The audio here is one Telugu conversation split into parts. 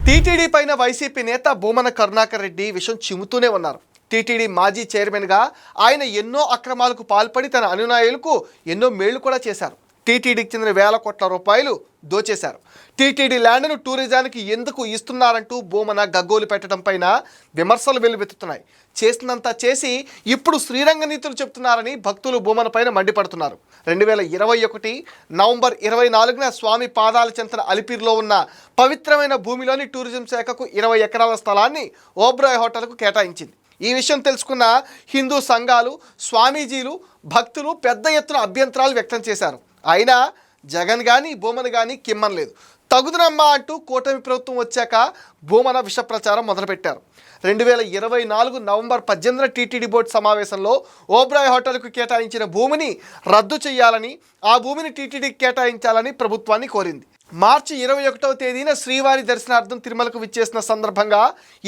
టీటీడీ పైన వైసీపీ నేత భూమన కరుణాకర్ రెడ్డి విషయం చిమ్ముతూనే ఉన్నారు. టీటీడీ మాజీ చైర్మన్గా ఆయన ఎన్నో అక్రమాలకు పాల్పడి తన అనునాయులకు ఎన్నో మేళ్లు కూడా చేశారు. టీటీడీకి చెందిన వేల కోట్ల రూపాయలు దోచేశారు. టీటీడీ ల్యాండ్ను టూరిజానికి ఎందుకు ఇస్తున్నారంటూ భూమన గగ్గోలు పెట్టడం పైన విమర్శలు వెల్లువెత్తుతున్నాయి. చేసినంత చేసి ఇప్పుడు శ్రీరంగ నీతులు చెబుతున్నారని భక్తులు భూమన పైన మండిపడుతున్నారు. 2021 నవంబర్ 24న స్వామి పాదాల చెంతన అలిపిరిలో ఉన్న పవిత్రమైన భూమిలోని టూరిజం శాఖకు 20 ఎకరాల స్థలాన్ని ఓబ్రాయ్ హోటల్కు కేటాయించింది. ఈ విషయం తెలుసుకున్న హిందూ సంఘాలు, స్వామీజీలు, భక్తులు పెద్ద ఎత్తున అభ్యంతరాలు వ్యక్తం చేశారు. అయినా జగన్ కానీ భూమన కానీ కిమ్మనలేదు. తగుదనమ్మా అంటూ కూటమి ప్రభుత్వం వచ్చాక భూమన విష ప్రచారం మొదలుపెట్టారు. 2024 నవంబర్ 18న టీటీడీ బోర్డు సమావేశంలో ఓబ్రాయ్ హోటల్కు కేటాయించిన భూమిని రద్దు చేయాలని, ఆ భూమిని టీటీడీకి కేటాయించాలని ప్రభుత్వాన్ని కోరింది. మార్చి 21వ తేదీన శ్రీవారి దర్శనార్థం తిరుమలకు విచ్చేసిన సందర్భంగా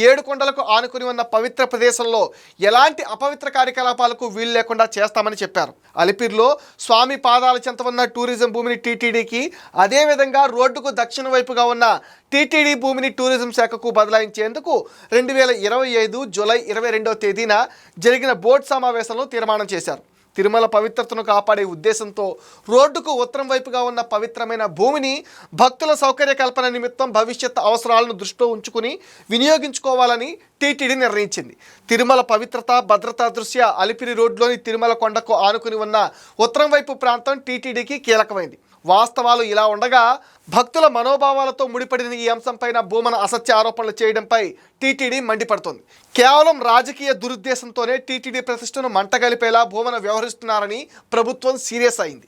7 కొండలకు ఆనుకుని ఉన్న పవిత్ర ప్రదేశంలో ఎలాంటి అపవిత్ర కార్యకలాపాలకు వీలు లేకుండా చేస్తామని చెప్పారు. అలిపిరిలో స్వామి పాదాల చెంత ఉన్న టూరిజం భూమిని టీటీడీకి, అదేవిధంగా రోడ్డుకు దక్షిణ వైపుగా ఉన్న టీటీడీ భూమిని టూరిజం శాఖకు బదలాయించేందుకు 2025 జూలై 22వ తేదీన జరిగిన బోర్డు సమావేశంలో తీర్మానం చేశారు. తిరుమల పవిత్రతను కాపాడే ఉద్దేశంతో రోడ్డుకు ఉత్తరం వైపుగా ఉన్న పవిత్రమైన భూమిని భక్తుల సౌకర్య కల్పన నిమిత్తం భవిష్యత్ అవసరాలను దృష్టిలో ఉంచుకుని వినియోగించుకోవాలని టీటీడీ నిర్ణయించింది. తిరుమల పవిత్రత, భద్రతా దృష్ట్యా అలిపిరి రోడ్లోని తిరుమల కొండకు ఆనుకుని ఉన్న ఉత్తరం వైపు ప్రాంతం టీటీడీకి కీలకమైంది. వాస్తవాలు ఇలా ఉండగా భక్తుల మనోభావాలతో ముడిపడిన ఈ అంశంపైన భూమన అసత్య ఆరోపణలు చేయడంపై టీటీడీ మండిపడుతోంది. కేవలం రాజకీయ దురుద్దేశంతోనే టీటీడీ ప్రతిష్టను మంటగలిపేలా భూమన వ్యవహరిస్తున్నారని ప్రభుత్వం సీరియస్ అయింది.